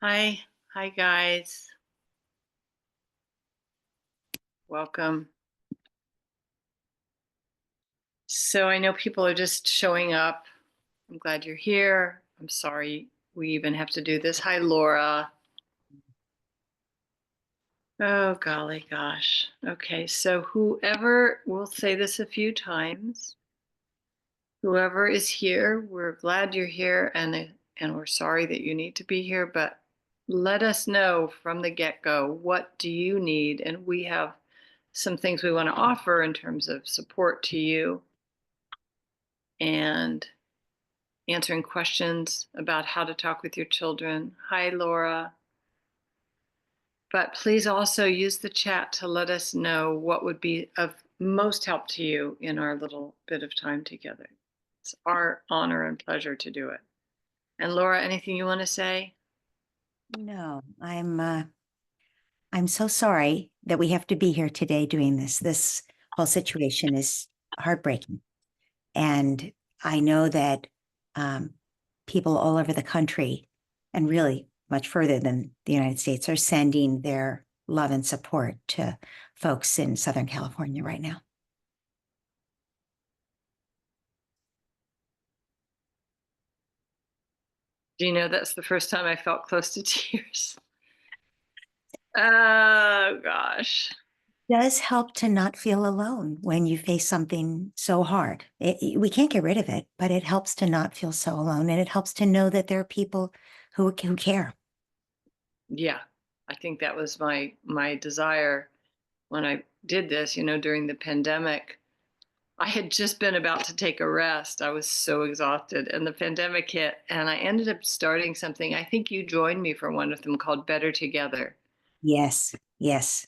Hi guys. Welcome. So I know people are just showing up. I'm glad you're here. I'm sorry we even have to do this. Hi, Laura. Oh, golly gosh. Okay, so whoever, we'll say this a few times. Whoever is here, we're glad you're here and we're sorry that you need to be here, but let us know from the get-go, what do you need? And we have some things we want to offer in terms of support to you and answering questions about how to talk with your children. Hi, Laura. But please also use the chat to let us know what would be of most help to you in our little bit of time together. It's our honor and pleasure to do it. And Laura, anything you want to say? No, I'm so sorry that we have to be here today doing this. This whole situation is heartbreaking. And I know that people all over the country and really much further than the United States are sending their love and support to folks in Southern California right now. Do you know that's the first time I felt close to tears? Oh, gosh. Does help to not feel alone when you face something so hard. We can't get rid of it, but it helps to not feel so alone. And it helps to know that there are people who care. Yeah, I think that was my desire when I did this, during the pandemic. I had just been about to take a rest. I was so exhausted, and the pandemic hit, and I ended up starting something. I think you joined me for one of them called Better Together. Yes, yes.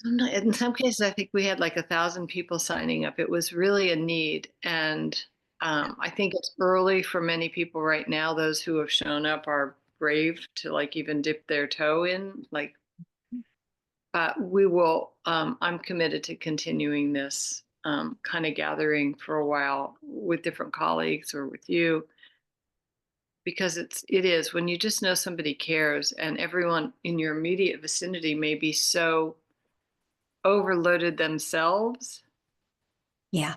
In some cases, I think we had like 1,000 people signing up. It was really a need, and I think it's early for many people right now. Those who have shown up are brave to like even dip their toe in, like. But we will. I'm committed to continuing this kind of gathering for a while with different colleagues or with you, because it is when you just know somebody cares, and everyone in your immediate vicinity may be so overloaded themselves Yeah,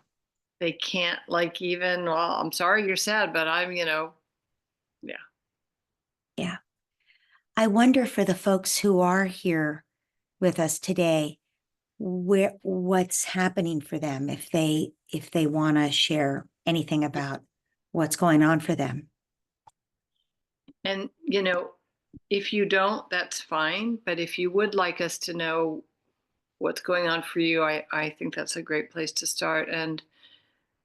they can't like even. Well, I'm sorry you're sad, but yeah. yeah. I wonder for the folks who are here with us today, what's happening for them if they want to share anything about what's going on for them. And if you don't, that's fine. But if you would like us to know what's going on for you, I think that's a great place to start. And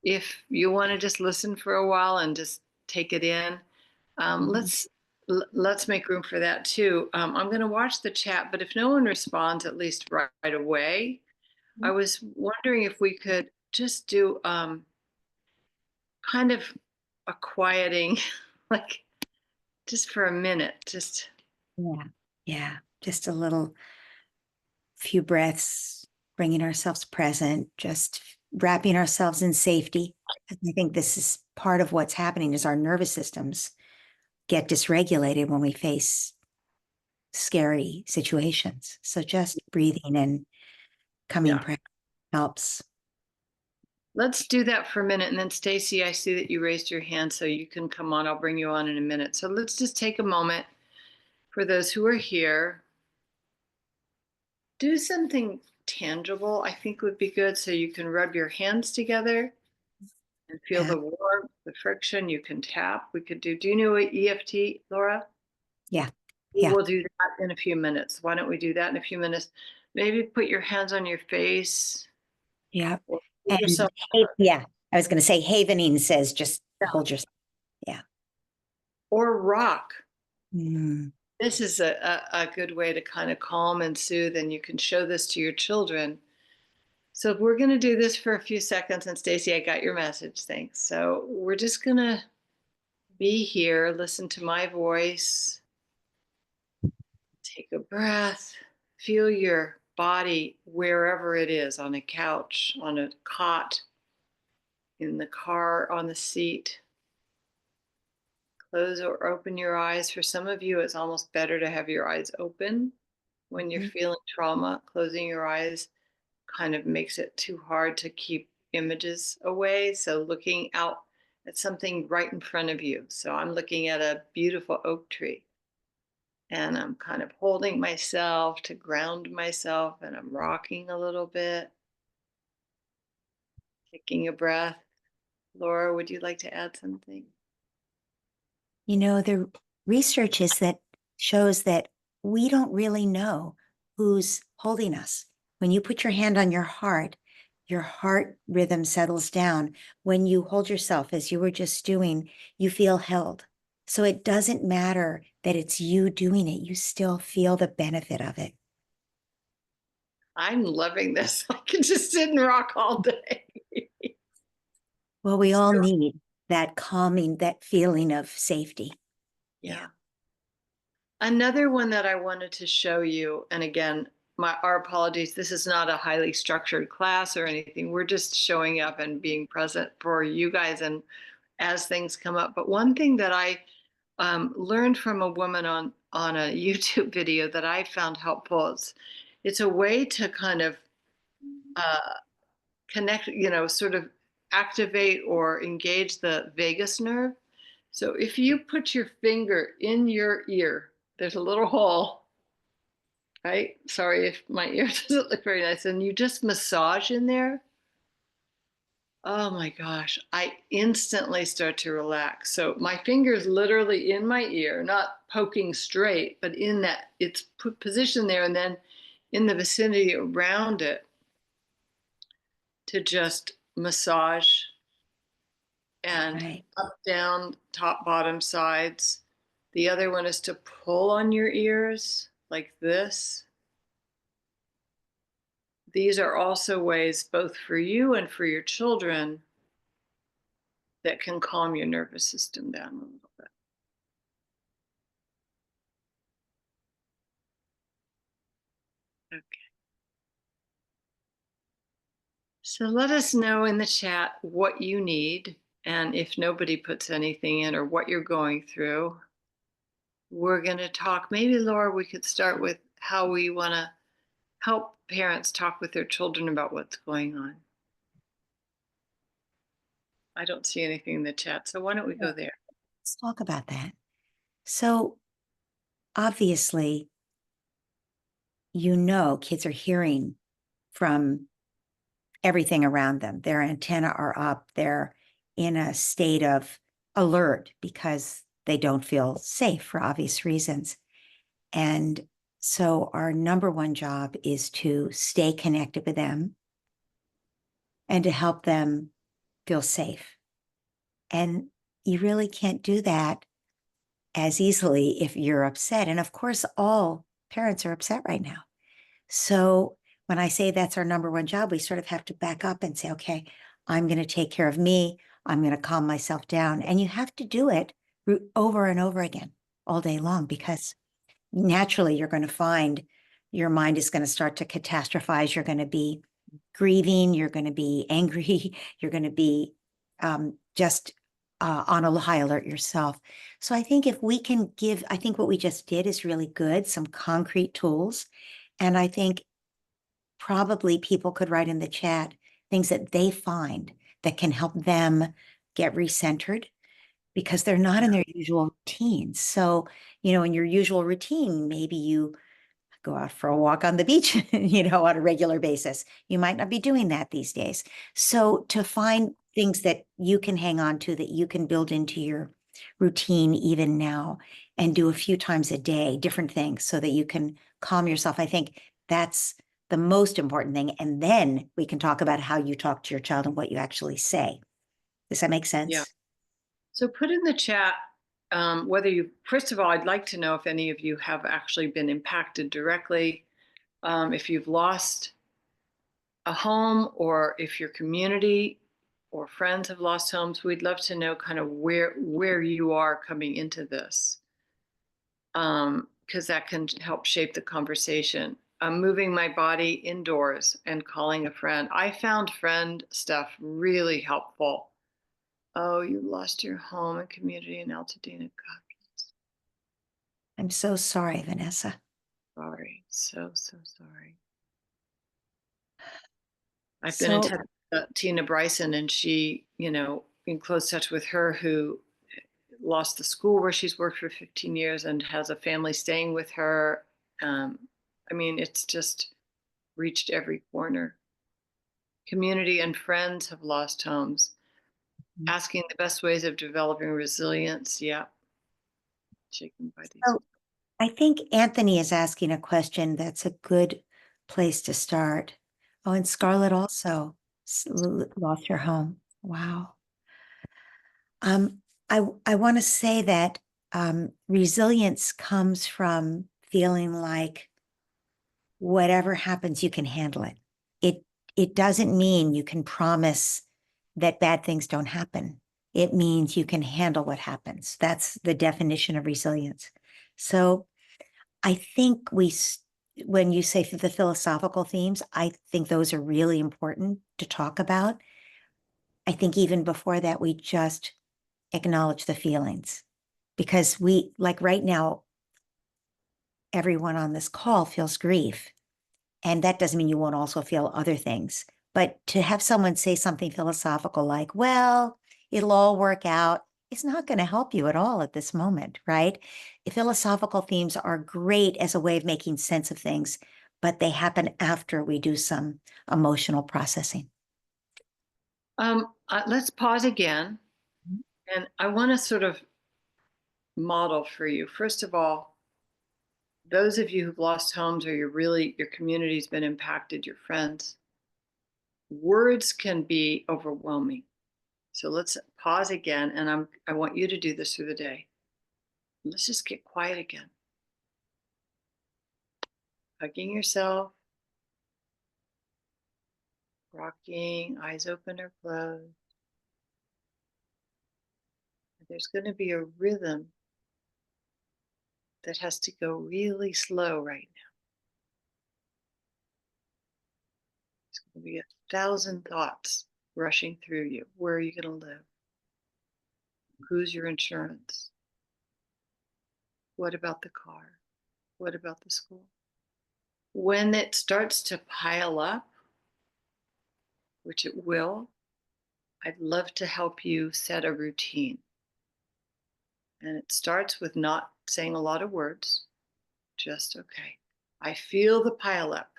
if you want to just listen for a while and just take it in, Mhm. let's make room for that too. I'm going to watch the chat, but if no one responds, at least right away, I was wondering if we could just do kind of a quieting, like just for a minute, just. Yeah, yeah. Just a little few breaths, bringing ourselves present, just wrapping ourselves in safety. I think this is part of what's happening is our nervous systems get dysregulated when we face scary situations. So just breathing and coming Yeah. present helps. Let's do that for a minute. And then Stacy, I see that you raised your hand, so you can come on. I'll bring you on in a minute. So let's just take a moment for those who are here. Do something tangible, I think would be good. So you can rub your hands together and feel Yeah, the warmth, the friction. You can tap. Do you know what EFT, Laura? yeah, We yeah, will do that in a few minutes. Why don't we do that in a few minutes? Maybe put your hands on your face yeah. or give And yourself. yeah, I was going to say havening says just hold yourself. Yeah. Or rock. Mm. This is a good way to kind of calm and soothe, and you can show this to your children. So we're going to do this for a few seconds. And Stacy, I got your message. Thanks. So we're just going to be here, listen to my voice, take a breath, feel your body wherever it is, on a couch, on a cot, in the car, on the seat. Close or open your eyes. For some of you, it's almost better to have your eyes open when you're Mhm. feeling trauma. Closing your eyes kind of makes it too hard to keep images away. So looking out at something right in front of you. So I'm looking at a beautiful oak tree and I'm kind of holding myself to ground myself and I'm rocking a little bit, taking a breath. Laura, would you like to add something? You know, the research is that shows that we don't really know who's holding us. When you put your hand on your heart rhythm settles down. When you hold yourself, as you were just doing, you feel held. So it doesn't matter that it's you doing it, you still feel the benefit of it. I'm loving this. I can just sit and rock all day. Well, we all So, need that calming, that feeling of safety. Yeah. yeah. Another one that I wanted to show you, and again, our apologies. This is not a highly structured class or anything. We're just showing up and being present for you guys, and as things come up. But one thing that I learned from a woman on a YouTube video that I found helpful is it's a way to kind of uh, connect, sort of activate or engage the vagus nerve. So if you put your finger in your ear, there's a little hole, right? Sorry if my ear doesn't look very nice. And you just massage in there. Oh my gosh, I instantly start to relax. So my finger's literally in my ear, not poking straight, but in that it's put positioned there and then in the vicinity around it to just massage and Right. up, down, top, bottom, sides. The other one is to pull on your ears like this. These are also ways, both for you and for your children, that can calm your nervous system down a little bit. Okay. So let us know in the chat what you need. And if nobody puts anything in or what you're going through, we're going to talk. Maybe, Laura, we could start with how we want to help parents talk with their children about what's going on. I don't see anything in the chat. So why don't we Yeah. go there? Let's talk about that. So obviously, kids are hearing from everything around them. Their antenna are up. They're in a state of alert because they don't feel safe for obvious reasons. And so our number one job is to stay connected with them and to help them feel safe. And you really can't do that as easily if you're upset. And of course, all parents are upset right now. So when I say that's our number one job, we sort of have to back up and say, okay, I'm going to take care of me. I'm going to calm myself down. And you have to do it over and over again all day long because naturally you're going to find your mind is going to start to catastrophize. You're going to be grieving. You're going to be angry. You're going to be just on a high alert yourself. So I think if we can give, I think what we just did is really good, some concrete tools. And I think probably people could write in the chat things that they find that can help them get recentered because they're not in their usual routines. So, in your usual routine, maybe you go out for a walk on the beach, on a regular basis. You might not be doing that these days. So to find things that you can hang on to, that you can build into your routine even now and do a few times a day, different things so that you can calm yourself. I think that's the most important thing. And then we can talk about how you talk to your child and what you actually say. Does that make Yeah. sense? So put in the chat whether you, first of all, I'd like to know if any of you have actually been impacted directly, if you've lost a home or if your community or friends have lost homes. We'd love to know kind of where you are coming into this, because that can help shape the conversation. I'm moving my body indoors and calling a friend. I found friend stuff really helpful. Oh, you lost your home and community in Altadena. God, I'm so sorry, Vanessa. sorry. So, so sorry. I've been in So touch with Tina Bryson, and she, in close touch with her, who lost the school where she's worked for 15 years and has a family staying with her. Um, I mean, it's just reached every corner. Community and friends have lost homes. Asking the best ways of developing resilience. Yeah. Shaken by these. so I think Anthony is asking a question that's a good place to start. Oh, and Scarlett also lost her home. Wow. Um, I want to say that resilience comes from feeling like whatever happens, you can handle it. It doesn't mean you can promise that bad things don't happen. It means you can handle what happens. That's the definition of resilience. So I think when you say the philosophical themes, I think those are really important to talk about. I think even before that, we just acknowledge the feelings because like right now, everyone on this call feels grief. And that doesn't mean you won't also feel other things. But to have someone say something philosophical like, well, it'll all work out, it's not going to help you at all at this moment, right? Philosophical themes are great as a way of making sense of things, but they happen after we do some emotional processing. Let's pause again. And I want to sort of model for you. First of all, those of you who've lost homes or your community's been impacted, your friends, words can be overwhelming. So let's pause again. And I want you to do this through the day. Let's just get quiet again. Hugging yourself, rocking, eyes open or closed. There's going to be a rhythm that has to go really slow right now. There's going to be 1,000 thoughts rushing through you. Where are you going to live? Who's your insurance? What about the car? What about the school? When it starts to pile up, which it will, I'd love to help you set a routine. And it starts with not saying a lot of words, just, okay, I feel the pile up,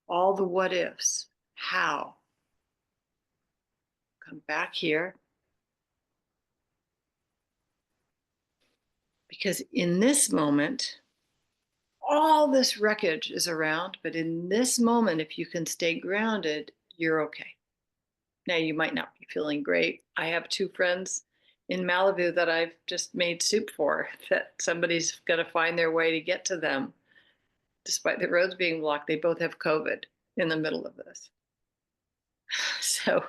all the what ifs, how. Come back here. Because in this moment, all this wreckage is around, but in this moment, if you can stay grounded, you're okay. Now, you might not be feeling great. I have two friends in Malibu that I've just made soup for, that somebody's going to find their way to get to them. Despite the roads being blocked, they both have COVID in the middle of this. So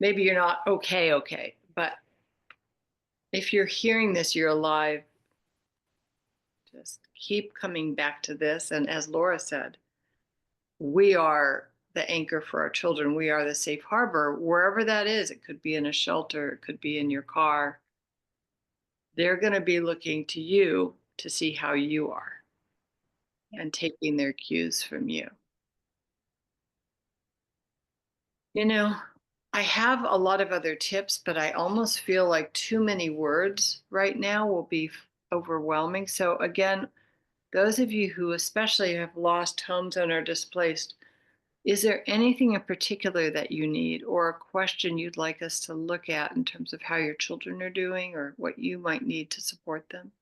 maybe you're not okay, but if you're hearing this, you're alive. Just keep coming back to this. And as Laura said, we are the anchor for our children. We are the safe harbor, wherever that is. It could be in a shelter, it could be in your car. They're going to be looking to you to see how you are and taking their cues from you. I have a lot of other tips, but I almost feel like too many words right now will be overwhelming. So again, those of you who especially have lost homes and are displaced, is there anything in particular that you need or a question you'd like us to look at in terms of how your children are doing or what you might need to support them?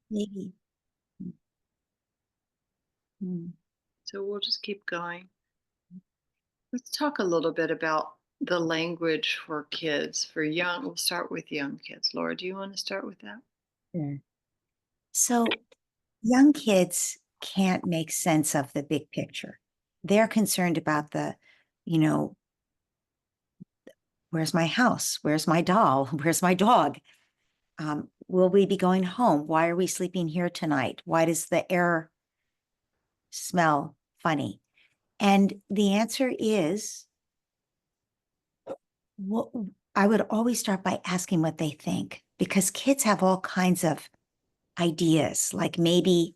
Maybe. Mm. So we'll just keep going. Let's talk a little bit about the language for kids, for young. We'll start with young kids. Laura, do you want to start with that? Sure. So young kids can't make sense of the big picture. They're concerned about you know, where's my house? Where's my doll? Where's my dog? Will we be going home? Why are we sleeping here tonight? Why does the air smell funny. And the answer is, what I would always start by asking what they think, because kids have all kinds of ideas, like maybe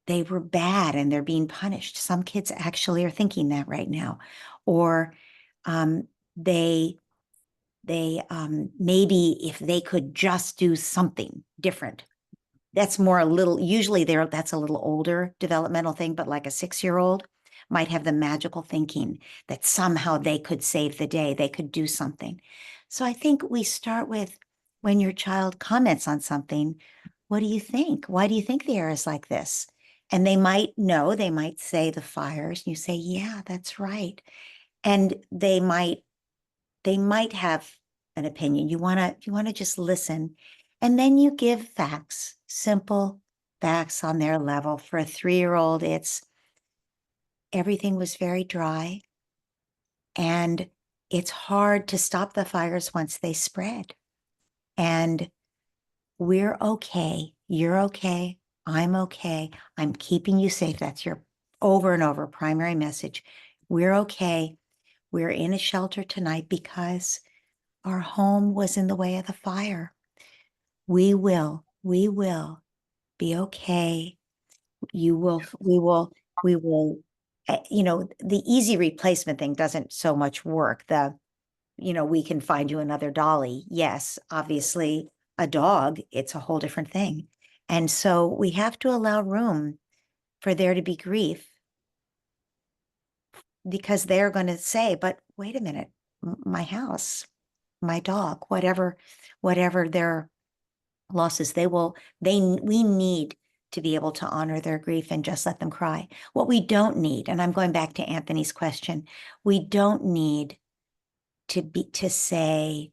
they were bad and they're being punished. Some kids actually are thinking that right now. Or um, they maybe if they could just do something different. That's more a little, usually that's a little older developmental thing, but like a 6-year-old might have the magical thinking that somehow they could save the day, they could do something. So I think we start with, when your child comments on something, what do you think? Why do you think the air is like this? And they might know, they might say the fires, and you say, yeah, that's right. And they might have an opinion. You want to just listen. And then you give facts, simple facts on their level. For a 3-year-old, it's everything was very dry, and it's hard to stop the fires once they spread. And we're okay. You're okay. I'm okay. I'm keeping you safe. That's your over and over primary message. We're okay. We're in a shelter tonight because our home was in the way of the fire. We will be okay. We will, the easy replacement thing doesn't so much work. We can find you another dolly. Yes, obviously a dog, it's a whole different thing. And so we have to allow room for there to be grief, because they're going to say, but wait a minute, my house, my dog, whatever their losses, we need to be able to honor their grief and just let them cry. What we don't need, and I'm going back to Anthony's question, we don't need to say,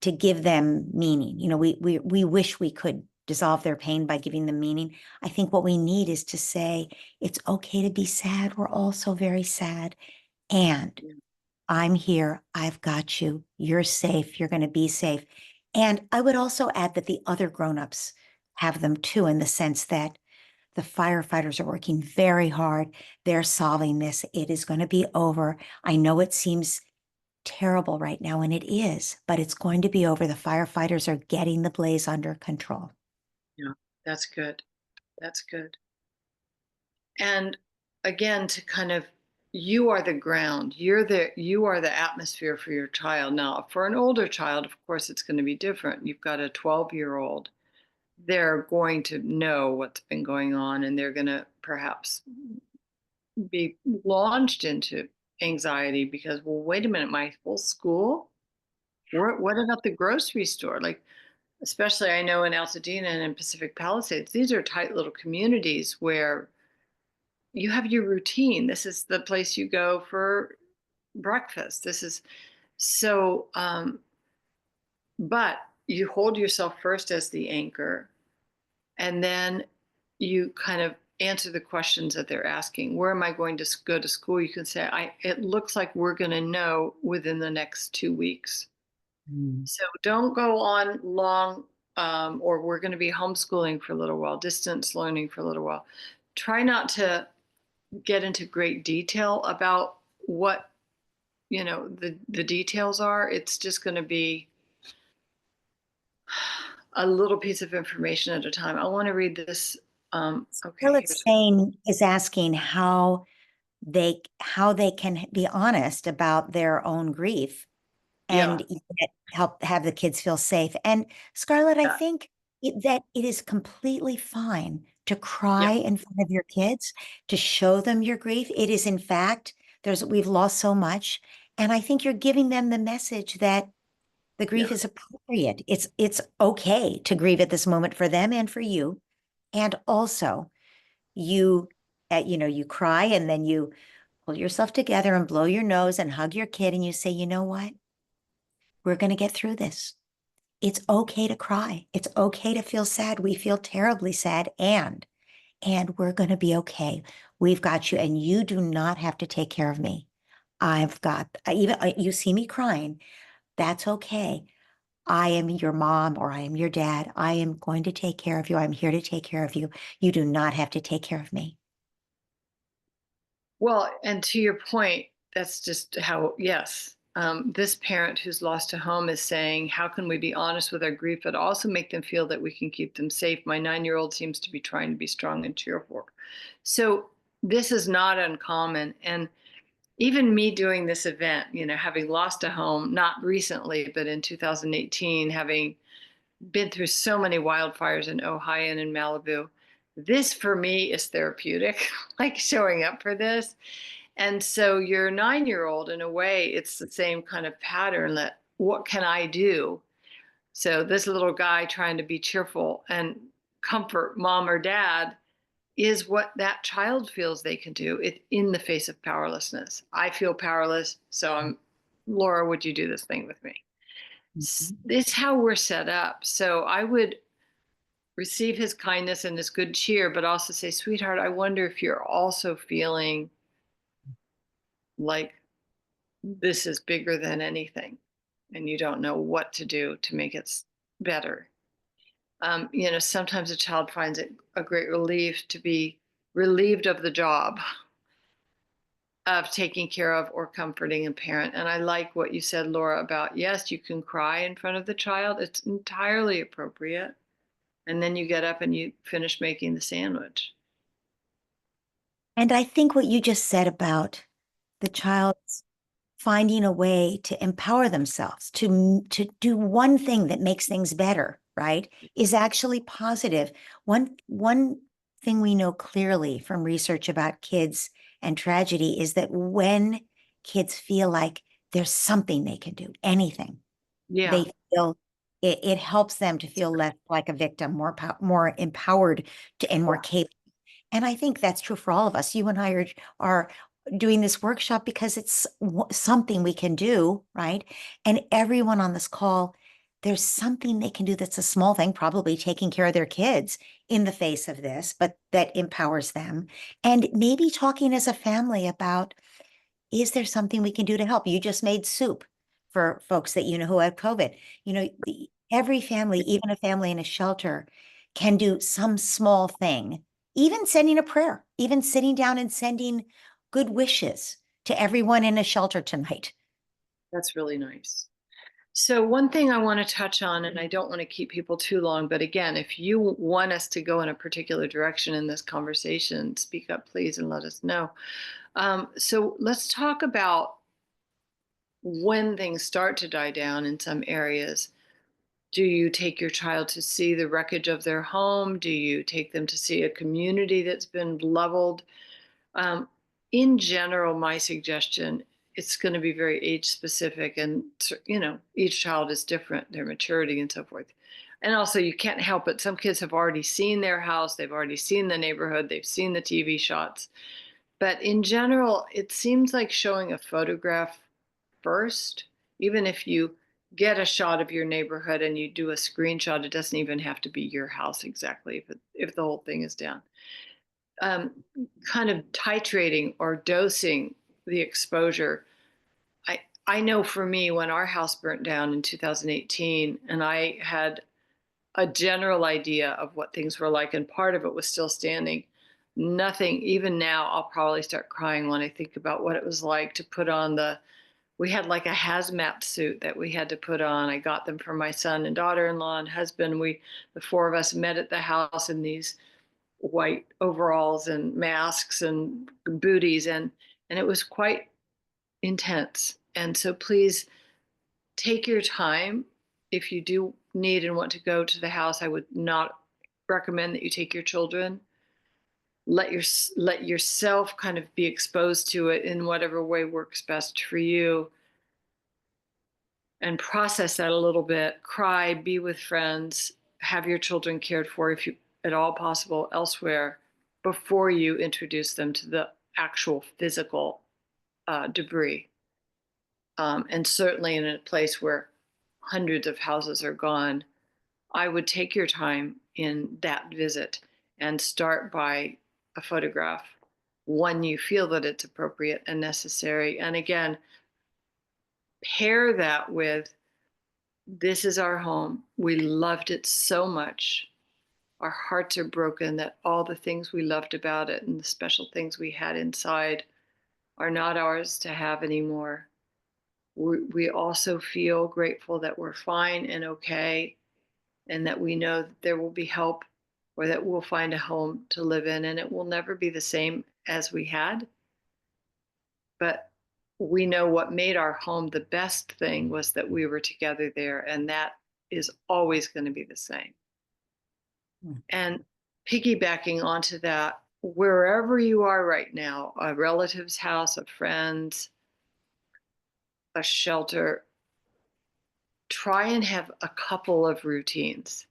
to give them meaning. We wish we could dissolve their pain by giving them meaning. I think what we need is to say, it's okay to be sad. We're all so very sad. And I'm here. I've got you. You're safe. You're going to be safe. And I would also add that the other grownups have them too, in the sense that the firefighters are working very hard. They're solving this. It is going to be over. I know it seems terrible right now, and it is, but it's going to be over. The firefighters are getting the blaze under control. Yeah, that's good. That's good. And again, to kind of, you are the ground. You are the atmosphere for your child. Now, for an older child, of course, it's going to be different. You've got a 12-year-old. They're going to know what's been going on, and they're going to perhaps be launched into anxiety because, well, wait a minute, my whole school? What about the grocery store? Like, especially I know in Altadena and in Pacific Palisades, these are tight little communities where you have your routine. This is the place you go for breakfast. This is so, but you hold yourself first as the anchor, and then you kind of answer the questions that they're asking. Where am I going to go to school? You can say, it looks like we're going to know within the next 2 weeks. Mm. So don't go on long, or we're going to be homeschooling for a little while, distance learning for a little while. Try not to get into great detail about what, the details are. It's just going to be a little piece of information at a time. I want to read this. Okay, Scarlett's saying is asking how they can be honest about their own grief yeah, and yet help have the kids feel safe. And Scarlett, I yeah, think that it is completely fine to cry yeah, in front of your kids, to show them your grief. It is, in fact, we've lost so much. And I think you're giving them the message that the grief yeah, is appropriate. It's okay to grieve at this moment for them and for you. And also, you you cry, and then you pull yourself together and blow your nose and hug your kid, and you say, you know what? We're going to get through this. It's okay to cry. It's okay to feel sad. We feel terribly sad, and we're going to be okay. We've got you, and you do not have to take care of me. You see me crying. That's okay. I am your mom, or I am your dad. I am going to take care of you. I'm here to take care of you. You do not have to take care of me. Well, and to your point, that's just how, yes. This parent who's lost a home is saying, how can we be honest with our grief, but also make them feel that we can keep them safe? My 9-year-old seems to be trying to be strong and cheerful. So this is not uncommon. And even me doing this event, having lost a home, not recently, but in 2018, having been through so many wildfires in Ohio and in Malibu, this for me is therapeutic, like showing up for this. And so your 9-year-old, in a way, it's the same kind of pattern that what can I do? So this little guy trying to be cheerful and comfort mom or dad is what that child feels they can do it in the face of powerlessness. I feel powerless, so Laura, would you do this thing with me? Mhm. This is how we're set up. So I would receive his kindness and his good cheer, but also say, sweetheart, I wonder if you're also feeling like this is bigger than anything and you don't know what to do to make it better. Sometimes a child finds it a great relief to be relieved of the job of taking care of or comforting a parent. And I like what you said, Laura, about yes, you can cry in front of the child. It's entirely appropriate. And then you get up and you finish making the sandwich. And I think what you just said about the child finding a way to empower themselves to do one thing that makes things better, right, is actually positive. One thing we know clearly from research about kids and tragedy is that when kids feel like there's something they can do, anything, Yeah, they feel it helps them to feel less like a victim, more empowered and more capable. And I think that's true for all of us. You and I are doing this workshop because it's something we can do, right? And everyone on this call, there's something they can do that's a small thing, probably taking care of their kids in the face of this, but that empowers them. And maybe talking as a family about, is there something we can do to help? You just made soup for folks that you know who have COVID. Every family, even a family in a shelter, can do some small thing, even sending a prayer, even sitting down and sending good wishes to everyone in a shelter tonight. that's really nice. So, one thing I want to touch on, and I don't want to keep people too long, but again, if you want us to go in a particular direction in this conversation, speak up, please, and let us know. So, let's talk about when things start to die down in some areas. Do you take your child to see the wreckage of their home? Do you take them to see a community that's been leveled? Um, in general, my suggestion, it's going to be very age specific, and each child is different, their maturity and so forth. And also, you can't help it. Some kids have already seen their house, they've already seen the neighborhood, they've seen the TV shots. But in general, it seems like showing a photograph first, even if you get a shot of your neighborhood and you do a screenshot, it doesn't even have to be your house exactly if the whole thing is down. um, Kind of titrating or dosing the exposure. I know for me, when our house burnt down in 2018, and I had a general idea of what things were like, and part of it was still standing. Nothing, even now, I'll probably start crying when I think about what it was like to put on we had like a hazmat suit that we had to put on. I got them for my son and daughter-in-law and husband. The four of us met at the house in these white overalls and masks and booties, and it was quite intense. And so please take your time. If you do need and want to go to the house, I would not recommend that you take your children. Let yourself kind of be exposed to it in whatever way works best for you, and process that a little bit. Cry, be with friends, have your children cared for if you at all possible elsewhere before you introduce them to the actual physical debris. And certainly in a place where hundreds of houses are gone, I would take your time in that visit and start by a photograph when you feel that it's appropriate and necessary. And again, pair that with, this is our home. We loved it so much. Our hearts are broken that all the things we loved about it and the special things we had inside are not ours to have anymore. We also feel grateful that we're fine and okay, and that we know that there will be help, or that we'll find a home to live in, and it will never be the same as we had. But we know what made our home the best thing was that we were together there, and that is always going to be the same. Mm. And piggybacking onto that, wherever you are right now, a relative's house, a friend's, a shelter, try and have a couple of routines.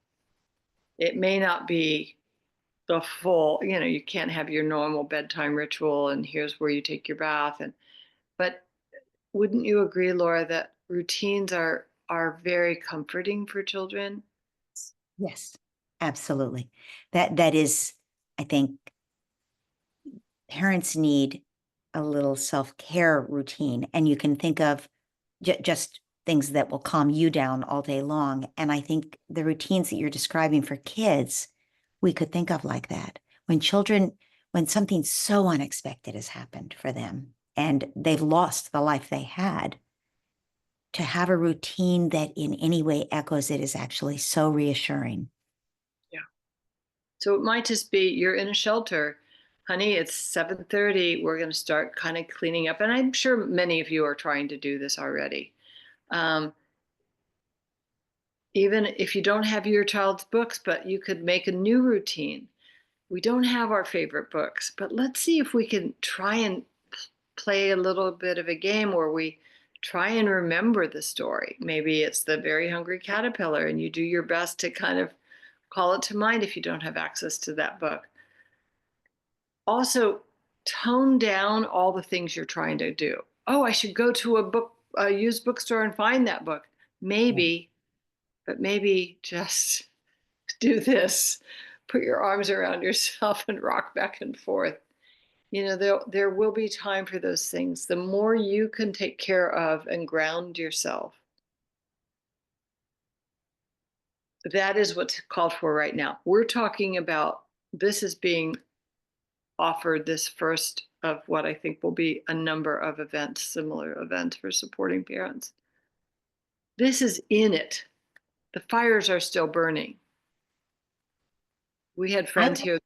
It may not be the full, you can't have your normal bedtime ritual and here's where you take your bath, but wouldn't you agree, Laura, that routines are very comforting for children? Yes, absolutely. That is, I think parents need a little self-care routine, and you can think of just things that will calm you down all day long. And I think the routines that you're describing for kids, we could think of like that. When something so unexpected has happened for them and they've lost the life they had, to have a routine that in any way echoes it is actually so reassuring. Yeah. So it might just be you're in a shelter. Honey, it's 7:30. We're going to start kind of cleaning up. And I'm sure many of you are trying to do this already. Um, Even if you don't have your child's books, but you could make a new routine. We don't have our favorite books, but let's see if we can try and play a little bit of a game where we try and remember the story. Maybe it's The Very Hungry Caterpillar, and you do your best to kind of call it to mind if you don't have access to that book. Also, tone down all the things you're trying to do. Oh, I should go to a used bookstore and find that book. Yeah. Maybe, but maybe just do this. Put your arms around yourself and rock back and forth. There will be time for those things. The more you can take care of and ground yourself, that is what's called for right now. We're talking about this is being offered, this first of what I think will be a number of events, similar events for supporting parents. This is in it. The fires are still burning. We had I friends here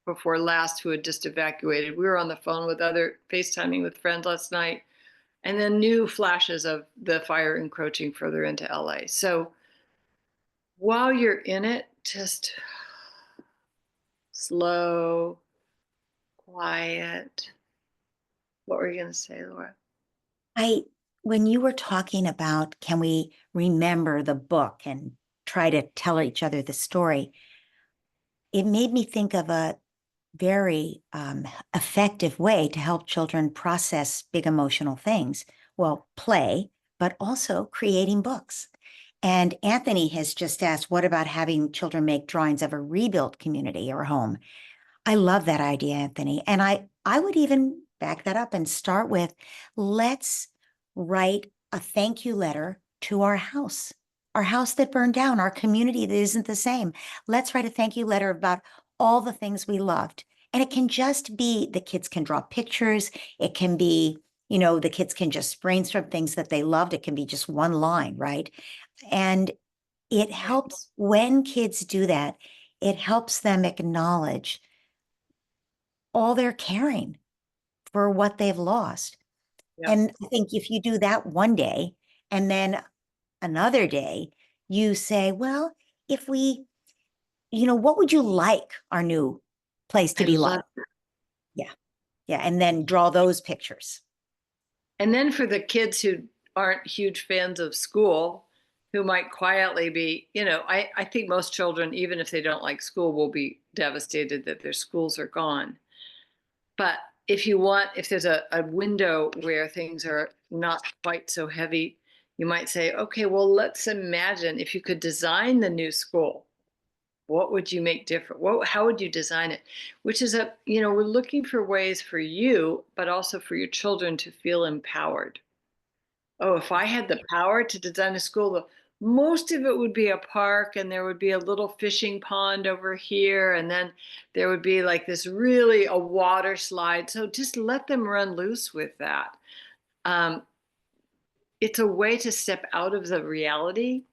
before last who had just evacuated. We were on the phone with other FaceTiming with friends last night, and then new flashes of the fire encroaching further into LA. So while you're in it, just slow, quiet. What were you going to say, Laura? I when you were talking about can we remember the book and try to tell each other the story, it made me think of a very effective way to help children process big emotional things. Well, play, but also creating books. And Anthony has just asked, what about having children make drawings of a rebuilt community or home? I love that idea, Anthony. And I would even back that up and start with, let's write a thank you letter to our house that burned down, our community that isn't the same. Let's write a thank you letter about all the things we loved. And it can just be the kids can draw pictures. It can be, the kids can just brainstorm things that they loved. It can be just one line, right? And it Right. helps when kids do that, it helps them acknowledge all their caring for what they've lost. Yeah. And I think if you do that one day and then another day, you say, well, if we, what would you like our new place to I be like? love. Yeah. Yeah. And then draw those pictures. And then for the kids who aren't huge fans of school, who might quietly be, I think most children, even if they don't like school, will be devastated that their schools are gone. But if there's a window where things are not quite so heavy, you might say, okay, well, let's imagine if you could design the new school. What would you make different? How would you design it? Which is we're looking for ways for you, but also for your children to feel empowered. Oh, if I had the power to design a school, most of it would be a park, and there would be a little fishing pond over here, and then there would be like this really a water slide. So just let them run loose with that. Um, it's a way to step out of the reality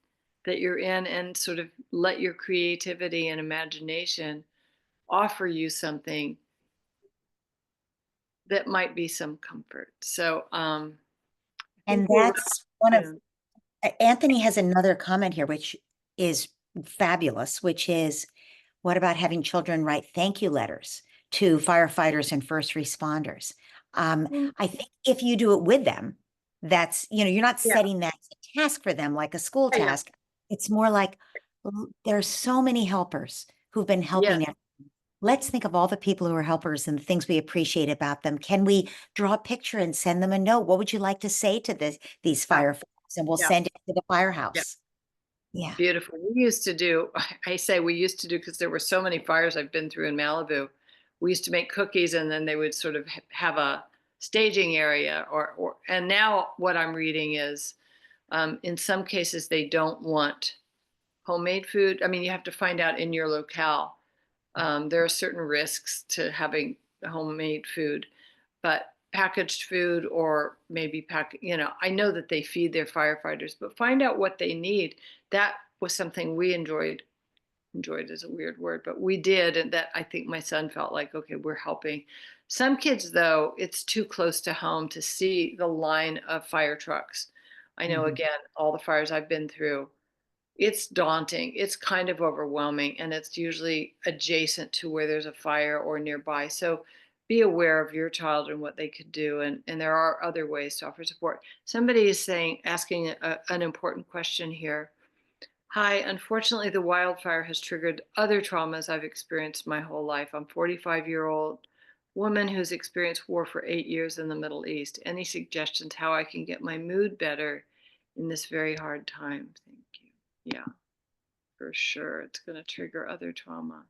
that you're in and sort of let your creativity and imagination offer you something that might be some comfort. So I think And we're that's one of soon. Anthony has another comment here, which is fabulous, which is what about having children write thank you letters to firefighters and first responders? Mm, I think if you do it with them, that's, you're not yeah, setting that as a task for them like a school yeah, task. It's more like there's so many helpers who've been yeah, helping it. Let's think of all the people who are helpers and the things we appreciate about them. Can we draw a picture and send them a note? What would you like to say to these yeah, firefighters? And we'll yeah, send it to the yeah. firehouse. Yeah. Beautiful. We used to do, I say we used to do because there were so many fires I've been through in Malibu. We used to make cookies and then they would sort of have a staging area and now what I'm reading is in some cases they don't want homemade food. I mean, you have to find out in your locale. There are certain risks to having homemade food, but packaged food or maybe I know that they feed their firefighters, but find out what they need. That was something we enjoyed is a weird word, but we did. And that I think my son felt like, okay, we're helping. Some kids, though, it's too close to home to see the line of fire trucks. I know, Mhm. again, all the fires I've been through, it's daunting. It's kind of overwhelming, and it's usually adjacent to where there's a fire or nearby. So be aware of your child and what they could do. And there are other ways to offer support. Somebody is asking an important question here. Hi, unfortunately, the wildfire has triggered other traumas I've experienced my whole life. I'm 45-year-old woman who's experienced war for 8 years in the Middle East. Any suggestions how I can get my mood better in this very hard time? Thank you. Yeah, for sure. It's going to trigger other trauma.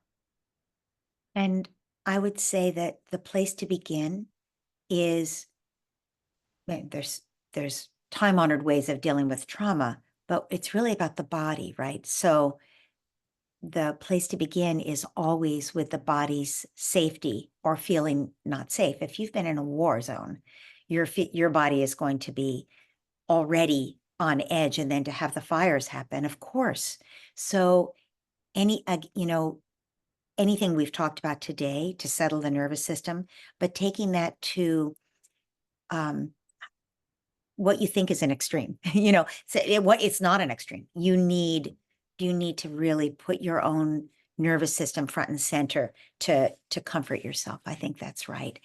And I would say that the place to begin is there's time honored ways of dealing with trauma, but it's really about the body, right? So the place to begin is always with the body's safety or feeling not safe. If you've been in a war zone, your body is going to be already on edge, and then to have the fires happen, of course. So anything we've talked about today to settle the nervous system, but taking that to um, what you think is an extreme, so it's not an extreme. You need to really put your own nervous system front and center to comfort yourself. I think that's right.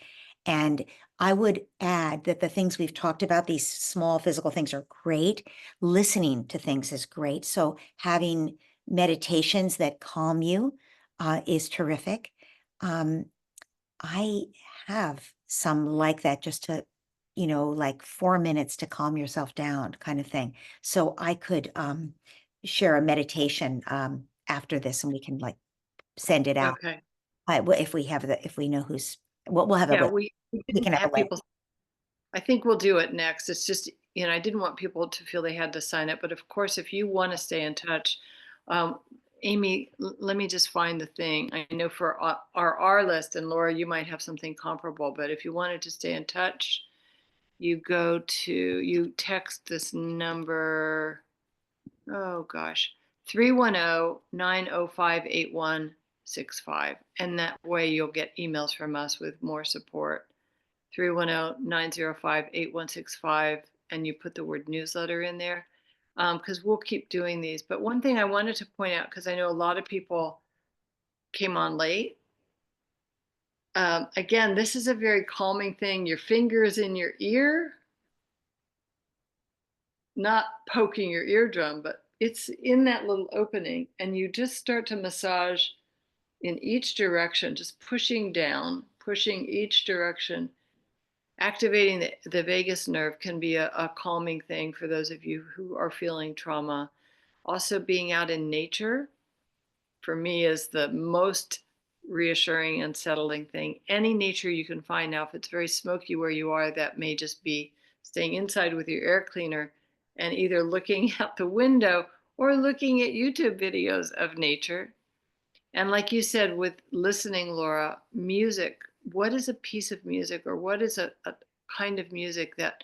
And I would add that the things we've talked about, these small physical things, are great. Listening to things is great. So having meditations that calm you is terrific. Um, I have some like that, just to, like 4 minutes to calm yourself down kind of thing. So I could share a meditation after this, and we can like send it out. Okay. If we know we'll have Yeah, a, we we didn't can have a have link. people. I think we'll do it next. It's just, I didn't want people to feel they had to sign up. But of course, if you want to stay in touch, um, Amy, let me just find the thing. I know for our list, and Laura, you might have something comparable, but if you wanted to stay in touch, you text this number, oh gosh, 310-905-8165. And that way you'll get emails from us with more support. 310-905-8165, and you put the word newsletter in there, because we'll keep doing these. But one thing I wanted to point out, because I know a lot of people came on late. Again, this is a very calming thing. Your finger is in your ear, not poking your eardrum, but it's in that little opening, and you just start to massage in each direction, just pushing down, pushing each direction. Activating the vagus nerve can be a calming thing for those of you who are feeling trauma. Also, being out in nature for me is the most reassuring and settling thing. Any nature you can find. Now, if it's very smoky where you are, that may just be staying inside with your air cleaner and either looking out the window or looking at YouTube videos of nature. And like you said, with listening, Laura, music, what is a piece of music or what is a kind of music that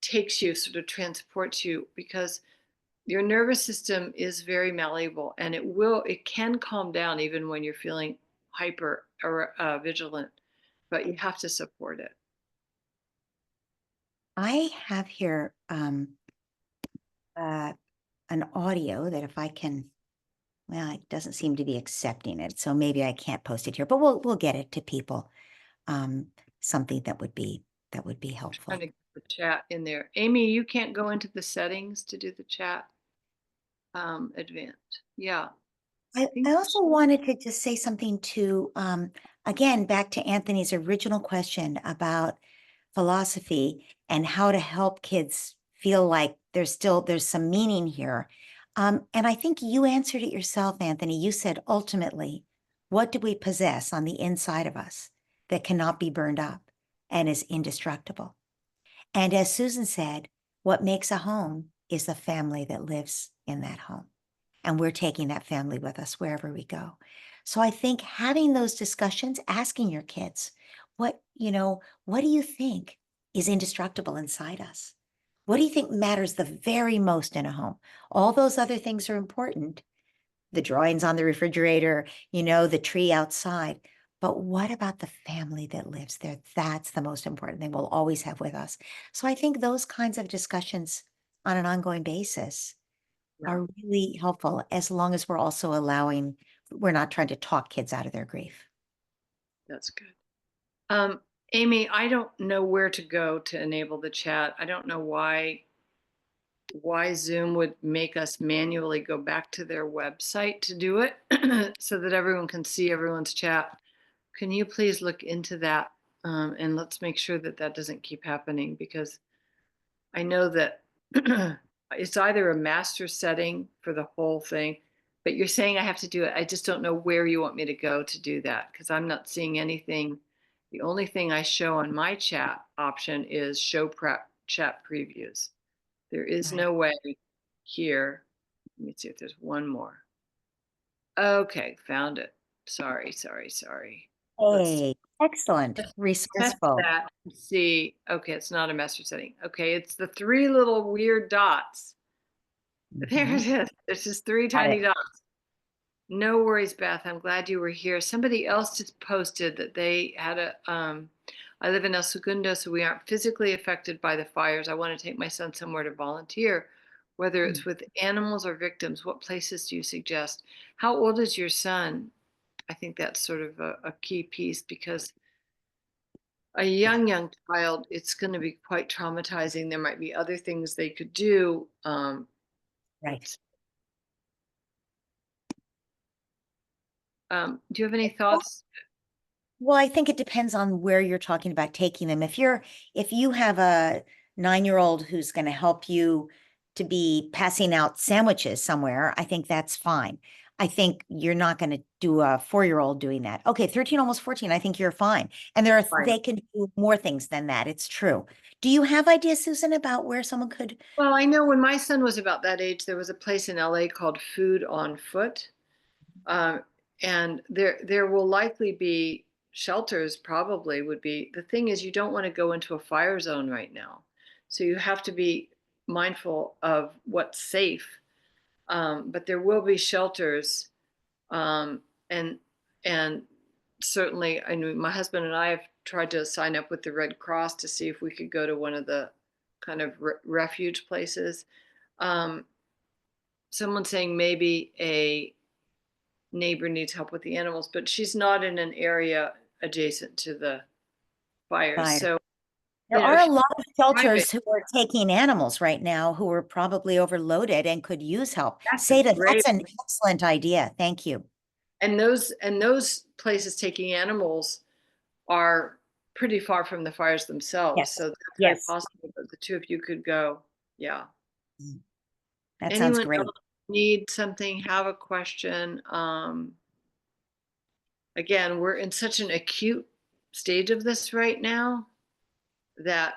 takes you, sort of transports you? Because your nervous system is very malleable and it can calm down even when you're feeling hyper or vigilant, but you have to support it. I have here uh, an audio that if I can, well, it doesn't seem to be accepting it, so maybe I can't post it here, but we'll get it to people. Um, something that would be Trying helpful. to get the chat in there. Amy, you can't go into the settings to do the chat advanced. Yeah, I I think also wanted to just say something to, again, back to Anthony's original question about philosophy and how to help kids feel like there's some meaning here. And I think you answered it yourself, Anthony. You said ultimately, what do we possess on the inside of us that cannot be burned up and is indestructible? And as Susan said, what makes a home is the family that lives in that home. And we're taking that family with us wherever we go. So I think having those discussions, asking your kids, what do you think is indestructible inside us? What do you think matters the very most in a home? All those other things are important. The drawings on the refrigerator, the tree outside. But what about the family that lives there? That's the most important thing we'll always have with us. So I think those kinds of discussions on an ongoing basis yeah, are really helpful as long as we're not trying to talk kids out of their grief. that's good. Um, Amy, I don't know where to go to enable the chat. I don't know why Zoom would make us manually go back to their website to do it so that everyone can see everyone's chat. Can you please look into that? And let's make sure that that doesn't keep happening because I know that it's either a master setting for the whole thing, but you're saying I have to do it. I just don't know where you want me to go to do that because I'm not seeing anything. The only thing I show on my chat option is show prep chat previews. There is Right. no way here. Let me see if there's one more. Okay, found it. Sorry, sorry, sorry. Let's Hey, excellent. let's test Resourceful. that and see. Okay, it's not a master setting. Okay, it's the three little weird dots. There Mhm. it is. It's just three Got tiny it. dots. No worries, Beth. I'm glad you were here. Somebody else just posted that they had I live in El Segundo, so we aren't physically affected by the fires. I want to take my son somewhere to volunteer, whether Mm. it's with animals or victims. What places do you suggest? How old is your son? I think that's sort of a key piece because a Yeah, young child, it's going to be quite traumatizing. There might be other things they could do. right. Let's do you have any thoughts? Well, I think it depends on where you're talking about taking them. If you have a 9-year-old who's going to help you to be passing out sandwiches somewhere, I think that's fine. I think you're not going to do a 4-year-old doing that. Okay, 13, almost 14, I think you're fine. And Right. they can do more things than that. It's true. Do you have ideas, Susan, about where someone could? Well, I know when my son was about that age, there was a place in LA called Food on Foot. Um, and there will likely be shelters, probably would be. The thing is, you don't want to go into a fire zone right now. So you have to be mindful of what's safe. But there will be shelters. Um, and and certainly, I know my husband and I have tried to sign up with the Red Cross to see if we could go to one of the kind of refuge places. Um, Someone's saying maybe a neighbor needs help with the animals, but she's not in an area adjacent to the fires. Fire. So, There are if a she's lot of private, shelters who are taking animals right now who are probably overloaded and could use help. that's a Seda, great. that's an excellent idea. Thank you. And those places taking animals are pretty far from the fires themselves. Yes. So that's very Yes. possible that the two of you could go. Yeah. Mm. That sounds Anyone great. else need something, have a question? Again, we're in such an acute stage of this right now that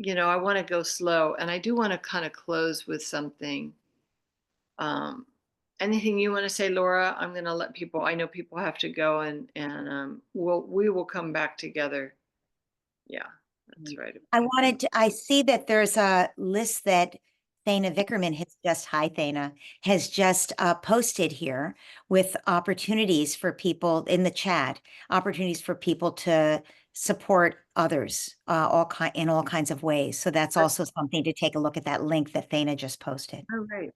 I want to go slow, and I do want to kind of close with something. Um, Anything you want to say, Laura? I'm going to let people. I know people have to go, and we will come back together. Yeah, that's right. I see that there's a list that Thana Vickerman has just, hi Thana, has just posted here with opportunities for people in the chat, opportunities for people to support others in all kinds of ways. So that's also something to take a look at that link that Thana just posted. All right.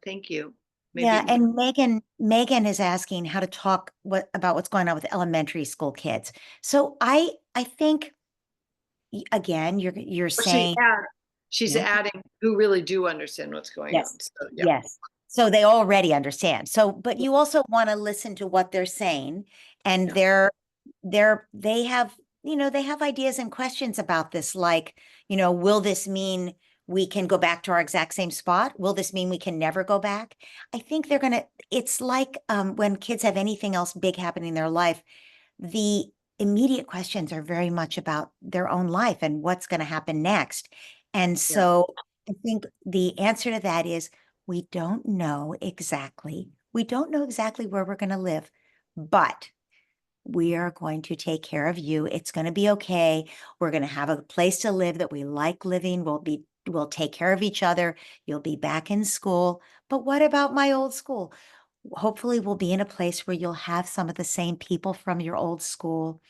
Thank you. Yeah, Maybe. and Megan is asking how to talk about what's going on with elementary school kids. So I think again, you're Well, she's saying, she's yeah, adding who really do understand what's going yes, on. So yeah, yes. So they already understand. So, but you also want to listen to what they're saying, and yeah, they have, they have ideas and questions about this, like, will this mean we can go back to our exact same spot? Will this mean we can never go back? I think it's like when kids have anything else big happening in their life, the immediate questions are very much about their own life and what's going to happen next. And yeah, so I think the answer to that is we don't know exactly. We don't know exactly where we're going to live, but we are going to take care of you. It's going to be okay. We're going to have a place to live that we like living. We'll take care of each other. You'll be back in school. But what about my old school? Hopefully we'll be in a place where you'll have some of the same people from your old school.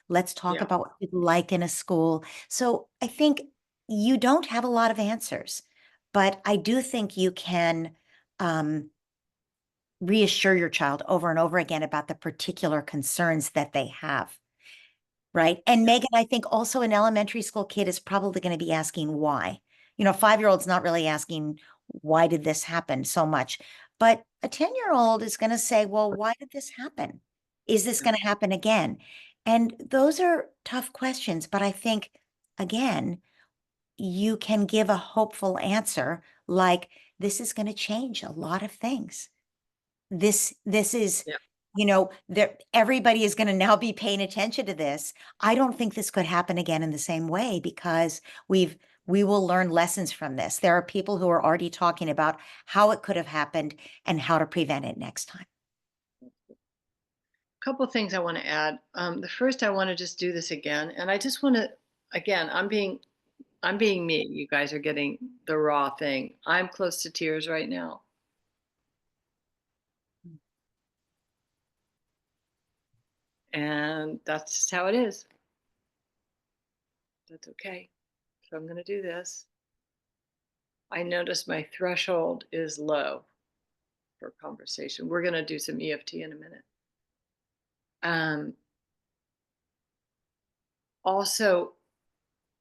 Let's talk yeah, about what you'd like in a school. So I think you don't have a lot of answers, but I do think you can um, reassure your child over and over again about the particular concerns that they have. Right. And yeah, Megan, I think also an elementary school kid is probably going to be asking why. 5-year-old's not really asking, why did this happen so much? But a 10-year-old is going to say, well, why did this happen? Is this yeah, going to happen again? And those are tough questions. But I think, again, you can give a hopeful answer like, this is going to change a lot of things. This is, yeah. there everybody is going to now be paying attention to this. I don't think this could happen again in the same way because we will learn lessons from this. There are people who are already talking about how it could have happened and how to prevent it next time. Couple things I want to add. The first, I want to just do this again, and I just want to, again, I'm being me. You guys are getting the raw thing. I'm close to tears right now, and that's just how it is. That's okay. So I'm going to do this. I notice my threshold is low for conversation. We're going to do some EFT in a minute. Um, Also,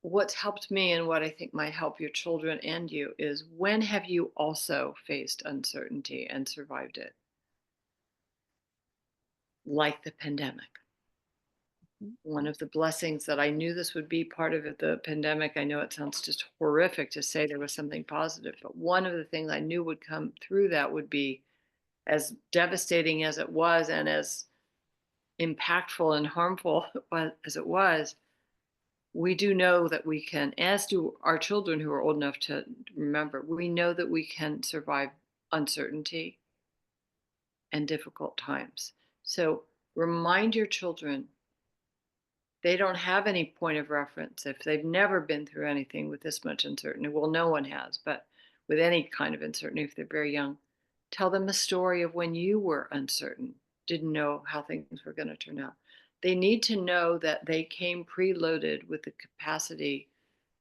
what's helped me and what I think might help your children and you is, when have you also faced uncertainty and survived it? Like the pandemic. One of the blessings that I knew this would be part of it, the pandemic, I know it sounds just horrific to say there was something positive, but one of the things I knew would come through that would be, as devastating as it was and as impactful and harmful as it was, we do know that we can, as do our children who are old enough to remember, we know that we can survive uncertainty and difficult times. So remind your children they don't have any point of reference if they've never been through anything with this much uncertainty. Well, no one has, but with any kind of uncertainty, if they're very young, tell them a story of when you were uncertain, didn't know how things were going to turn out. They need to know that they came preloaded with the capacity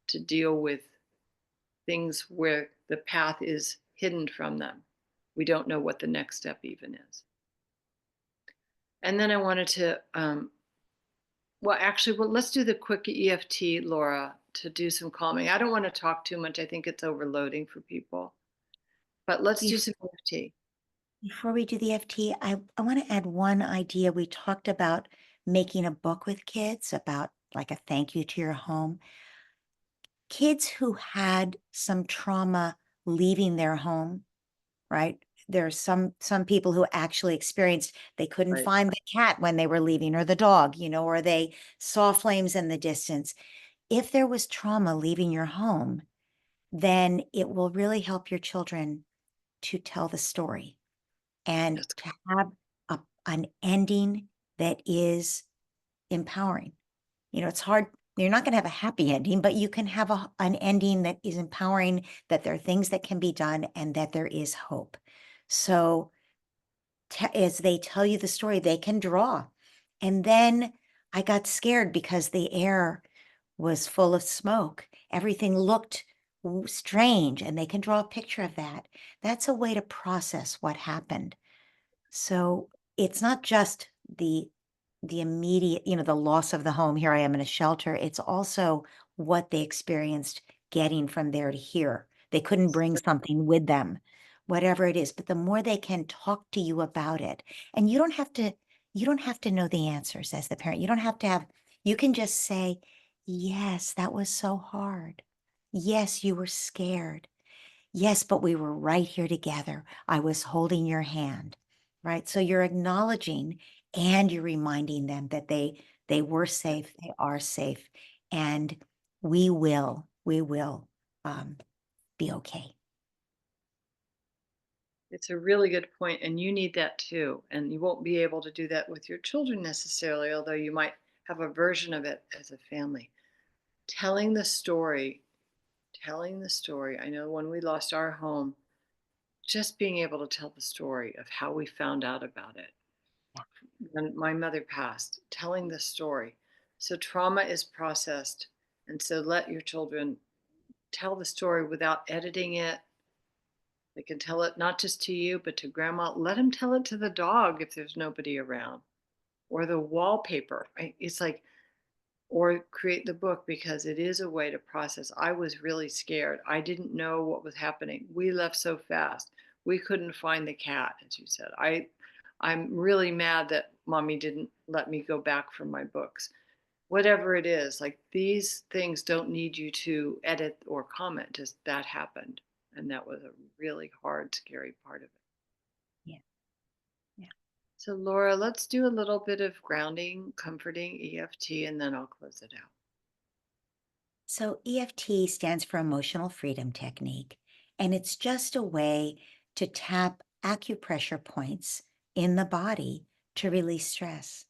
to deal with things where the path is hidden from them. We don't know what the next step even is. And then I wanted to, let's do the quick EFT, Laura, to do some calming. I don't want to talk too much. I think it's overloading for people, but let's do Bef- some EFT. Before we do the FT, I want to add one idea. We talked about making a book with kids about like a thank you to your home. Kids who had some trauma leaving their home, right? There are some people who actually experienced they couldn't Right. find the cat when they were leaving or the dog, or they saw flames in the distance. if there was trauma leaving your home, then it will really help your children to tell the story and That's to have an ending that is empowering. It's hard. You're not going to have a happy ending, but you can have an ending that is empowering, that there are things that can be done and that there is hope. So as they tell you the story, they can draw. And then I got scared because the air was full of smoke. Everything looked strange, and they can draw a picture of that. That's a way to process what happened. So it's not just the immediate, the loss of the home. Here I am in a shelter. It's also what they experienced getting from there to here. They couldn't bring something with them, whatever it is. But the more they can talk to you about it, and you don't have to know the answers as the parent. You don't have to have, you can just say, yes, that was so hard. Yes, you were scared. Yes, but we were right here together. I was holding your hand, right? So you're acknowledging and you're reminding them that they were safe, they are safe, and we will be okay. It's a really good point, and you need that too. And you won't be able to do that with your children necessarily, although you might have a version of it as a family. Telling the story, telling the story. I know when we lost our home, just being able to tell the story of how we found out about it. When my mother passed, telling the story. So trauma is processed. And so let your children tell the story without editing it. They can tell it not just to you, but to grandma. Let them tell it to the dog if there's nobody around, or the wallpaper. It's like, or create the book, because it is a way to process. I was really scared. I didn't know what was happening. We left so fast. We couldn't find the cat, as you said. I'm really mad that mommy didn't let me go back for my books. Whatever it is, like, these things don't need you to edit or comment. Just that happened. And that was a really hard, scary part of it. Yeah, yeah. So, Laura, let's do a little bit of grounding, comforting EFT, and then I'll close it out. So EFT stands for Emotional Freedom Technique, and it's just a way to tap acupressure points in the body to release stress.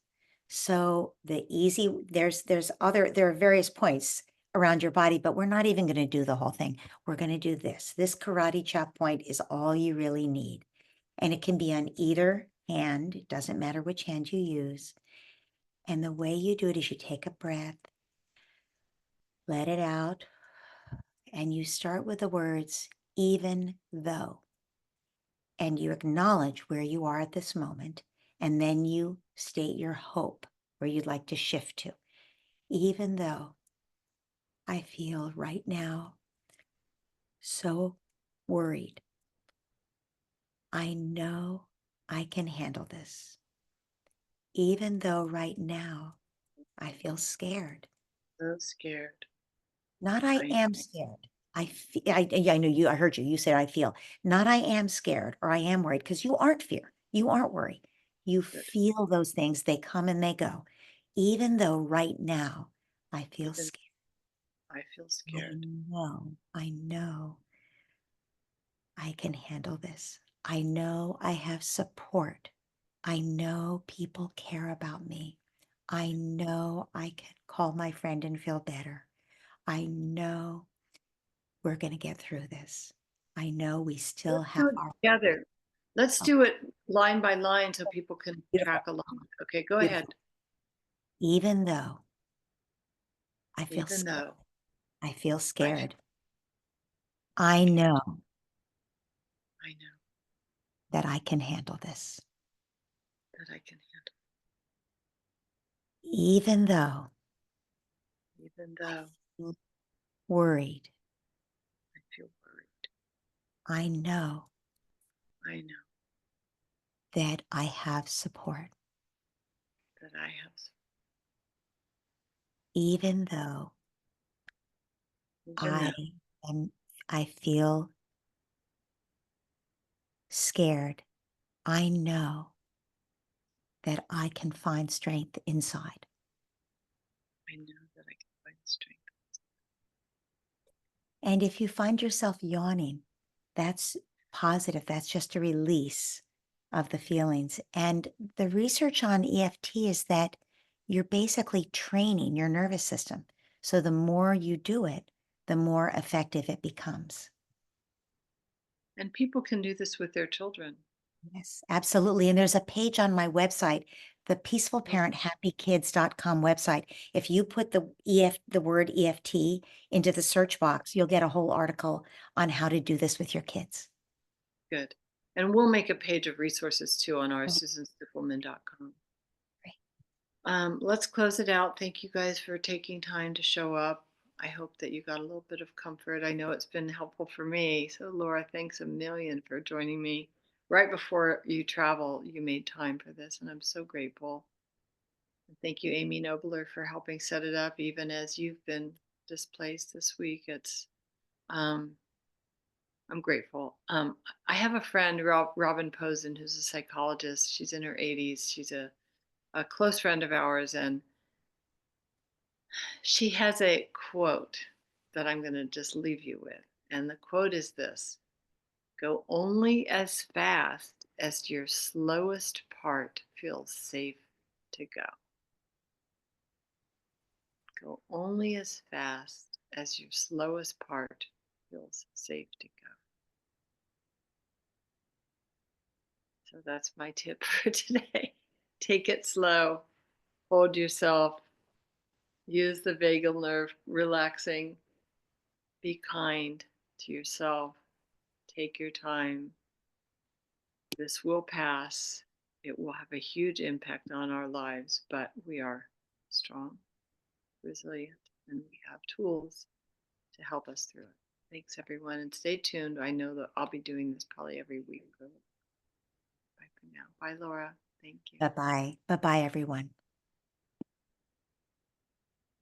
So there are various points around your body, but we're not even going to do the whole thing. We're going to do this. This karate chop point is all you really need. And it can be on either hand. It doesn't matter which hand you use. And the way you do it is you take a breath, let it out, and you start with the words, even though, and you acknowledge where you are at this moment, and then you state your hope where you'd like to shift to. Even though I feel right now so worried, I know I can handle this. Even though right now I feel scared. So scared. Not I I am scared. I feel, I know you, I heard you. You said I feel. Not I am scared or I am worried, because you aren't fear. You aren't worry. You Good. feel those things. They come and they go. Even though right now I feel Even scared. I feel I scared. know I can handle this. I know I have support. I know people care about me. I know I can call my friend and feel better. I know we're going to get through this. I know we still Let's have do it our together. Let's oh, do it line by line so people can beautiful, track along. Okay, go beautiful. ahead. Even though I feel Even scared, though I feel I feel scared. I scared, know I know that I can handle this. that I can handle. Even though Even I though feel worried, I feel worried, I know I know that I have support. that I have. Even though Even I though am, I feel scared, I know that I can find strength inside. I know that I can find strength. And if you find yourself yawning, that's positive. That's just a release of the feelings. And the research on EFT is that you're basically training your nervous system. So the more you do it, the more effective it becomes. And people can do this with their children. Yes, absolutely. And there's a page on my website, the Mm, peacefulparenthappykids.com website. If you put the word EFT into the search box, you'll get a whole article on how to do this with your kids. good. And we'll make a page of resources too on our Oh, susanstiffelman.com. great. Let's close it out. Thank you guys for taking time to show up. I hope that you got a little bit of comfort. I know it's been helpful for me. So, Laura, thanks a million for joining me. Right before you travel, you made time for this, and I'm so grateful. And thank you, Amy Nobler, for helping set it up, even as you've been displaced this week. Um, I'm grateful. I have a friend, Robin Posen, who's a psychologist. She's in her 80s. She's a close friend of ours, and she has a quote that I'm going to just leave you with. And the quote is this: go only as fast as your slowest part feels safe to go. Go only as fast as your slowest part feels safe to go. So that's my tip for today. Take it slow, hold yourself, use the vagal nerve, relaxing, be kind to yourself, take your time. This will pass. It will have a huge impact on our lives, but we are strong, resilient, and we have tools to help us through it. Thanks, everyone, and stay tuned. I know that I'll be doing this probably every week. Bye for now. Bye, Laura. Thank you. Bye-bye. Bye-bye, everyone.